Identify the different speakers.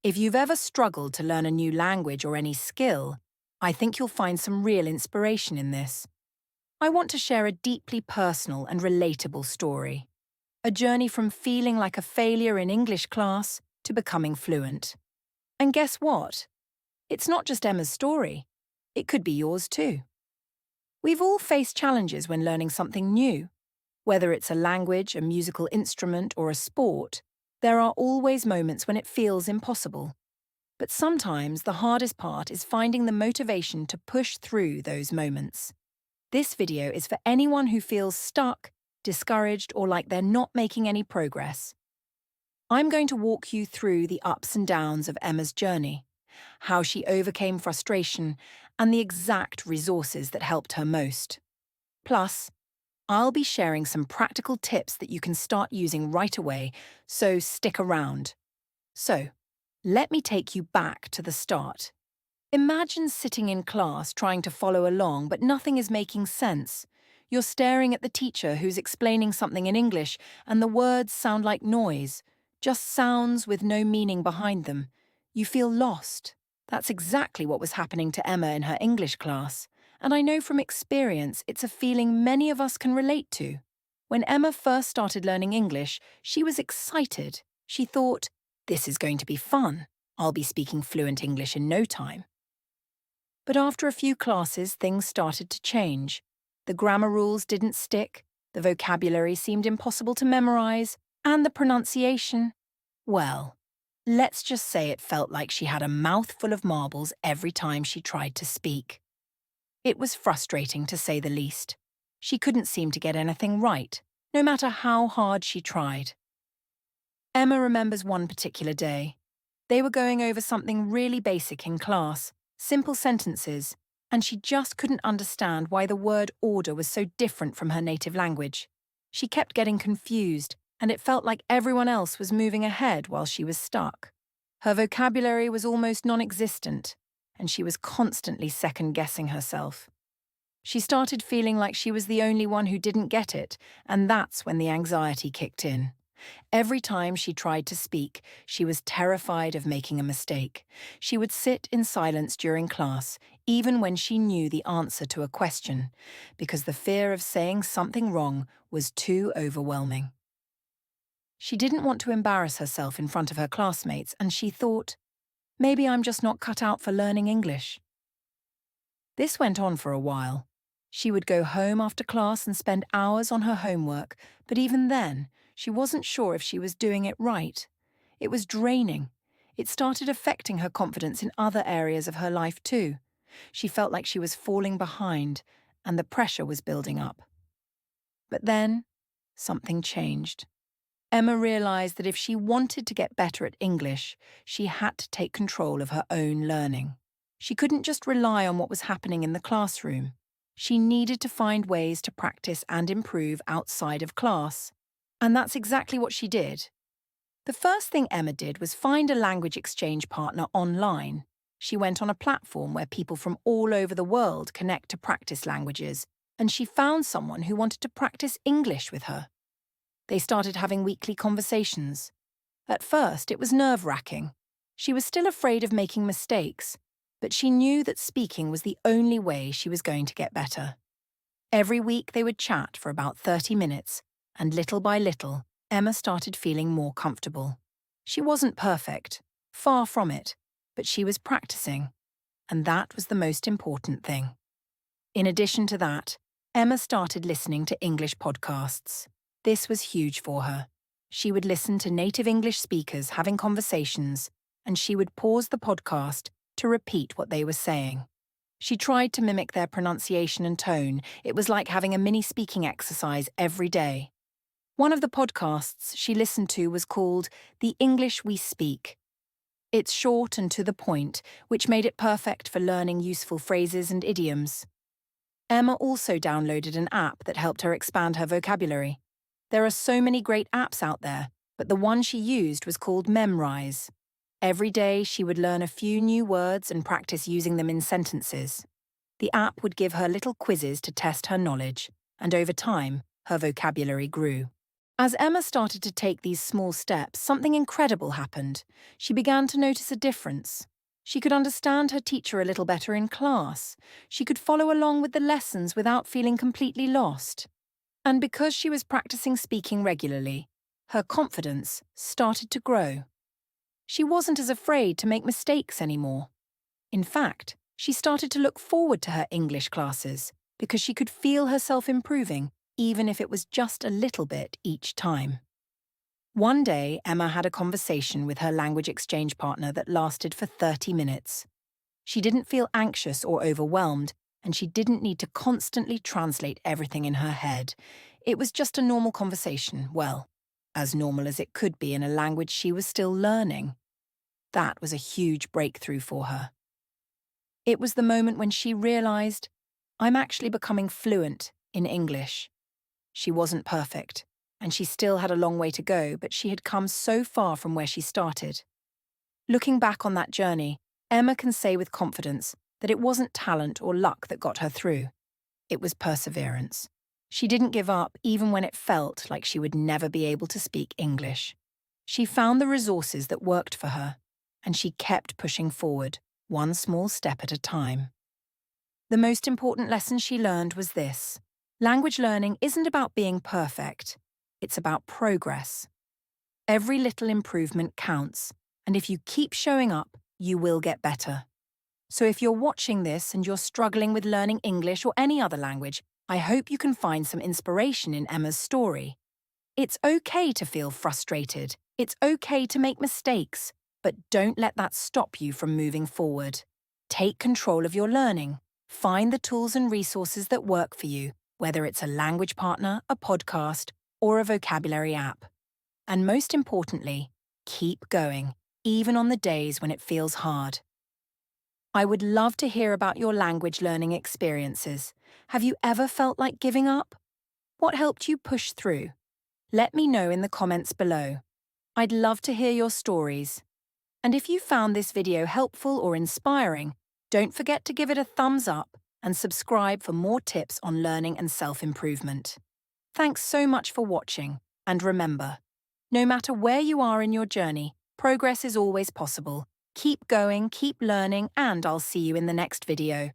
Speaker 1: If you've ever struggled to learn a new language or any skill, I think you'll find some real inspiration in this. I want to share a deeply personal and relatable story. A journey from feeling like a failure in English class to becoming fluent. And guess what? It's not just Emma's story. It could be yours too. We've all faced challenges when learning something new. Whether it's a language, a musical instrument, or a sport, there are always moments when it feels impossible. But sometimes the hardest part is finding the motivation to push through those moments. This video is for anyone who feels stuck, discouraged, or like they're not making any progress. I'm going to walk you through the ups and downs of Emma's journey, how she overcame frustration, and the exact resources that helped her most. Plus, I'll be sharing some practical tips that you can start using right away, so stick around. So, let me take you back to the start. Imagine sitting in class trying to follow along, but nothing is making sense. You're staring at the teacher who's explaining something in English, and the words sound like noise, just sounds with no meaning behind them. You feel lost. That's exactly what was happening to Emma in her English class, and I know from experience it's a feeling many of us can relate to. When Emma first started learning English, she was excited. She thought, "This is going to be fun. I'll be speaking fluent English in no time." But after a few classes, things started to change. The grammar rules didn't stick, the vocabulary seemed impossible to memorize, and the pronunciation, well, let's just say it felt like she had a mouthful of marbles every time she tried to speak. It was frustrating, to say the least. She couldn't seem to get anything right, no matter how hard she tried. Emma remembers one particular day. They were going over something really basic in class, simple sentences, and she just couldn't understand why the word order was so different from her native language. She kept getting confused, and it felt like everyone else was moving ahead while she was stuck. Her vocabulary was almost non-existent, and she was constantly second-guessing herself. She started feeling like she was the only one who didn't get it, and that's when the anxiety kicked in. Every time she tried to speak, she was terrified of making a mistake. She would sit in silence during class, even when she knew the answer to a question, because the fear of saying something wrong was too overwhelming. She didn't want to embarrass herself in front of her classmates, and she thought, maybe I'm just not cut out for learning English. This went on for a while. She would go home after class and spend hours on her homework, but even then, she wasn't sure if she was doing it right. It was draining. It started affecting her confidence in other areas of her life too. She felt like she was falling behind, and the pressure was building up. But then, something changed. Emma realized that if she wanted to get better at English, she had to take control of her own learning. She couldn't just rely on what was happening in the classroom. She needed to find ways to practice and improve outside of class. And that's exactly what she did. The first thing Emma did was find a language exchange partner online. She went on a platform where people from all over the world connect to practice languages, and she found someone who wanted to practice English with her. They started having weekly conversations. At first, it was nerve-wracking. She was still afraid of making mistakes, but she knew that speaking was the only way she was going to get better. Every week they would chat for about 30 minutes, and little by little, Emma started feeling more comfortable. She wasn't perfect, far from it, but she was practicing, and that was the most important thing. In addition to that, Emma started listening to English podcasts. This was huge for her. She would listen to native English speakers having conversations, and she would pause the podcast to repeat what they were saying. She tried to mimic their pronunciation and tone. It was like having a mini speaking exercise every day. One of the podcasts she listened to was called The English We Speak. It's short and to the point, which made it perfect for learning useful phrases and idioms. Emma also downloaded an app that helped her expand her vocabulary. There are so many great apps out there, but the one she used was called Memrise. Every day she would learn a few new words and practice using them in sentences. The app would give her little quizzes to test her knowledge, and over time, her vocabulary grew. As Emma started to take these small steps, something incredible happened. She began to notice a difference. She could understand her teacher a little better in class. She could follow along with the lessons without feeling completely lost. And because she was practicing speaking regularly, her confidence started to grow. She wasn't as afraid to make mistakes anymore. In fact, she started to look forward to her English classes because she could feel herself improving, even if it was just a little bit each time. One day, Emma had a conversation with her language exchange partner that lasted for 30 minutes. She didn't feel anxious or overwhelmed, and she didn't need to constantly translate everything in her head. It was just a normal conversation, well, as normal as it could be in a language she was still learning. That was a huge breakthrough for her. It was the moment when she realized, I'm actually becoming fluent in English. She wasn't perfect, and she still had a long way to go, but she had come so far from where she started. Looking back on that journey, Emma can say with confidence that it wasn't talent or luck that got her through. It was perseverance. She didn't give up even when it felt like she would never be able to speak English. She found the resources that worked for her, and she kept pushing forward, one small step at a time. The most important lesson she learned was this: language learning isn't about being perfect, it's about progress. Every little improvement counts, and if you keep showing up, you will get better. So if you're watching this and you're struggling with learning English or any other language, I hope you can find some inspiration in Emma's story. It's okay to feel frustrated. It's okay to make mistakes, but don't let that stop you from moving forward. Take control of your learning. Find the tools and resources that work for you, whether it's a language partner, a podcast, or a vocabulary app. And most importantly, keep going, even on the days when it feels hard. I would love to hear about your language learning experiences. Have you ever felt like giving up? What helped you push through? Let me know in the comments below. I'd love to hear your stories. And if you found this video helpful or inspiring, don't forget to give it a thumbs up and subscribe for more tips on learning and self-improvement. Thanks so much for watching, and remember, no matter where you are in your journey, progress is always possible. Keep going, keep learning, and I'll see you in the next video.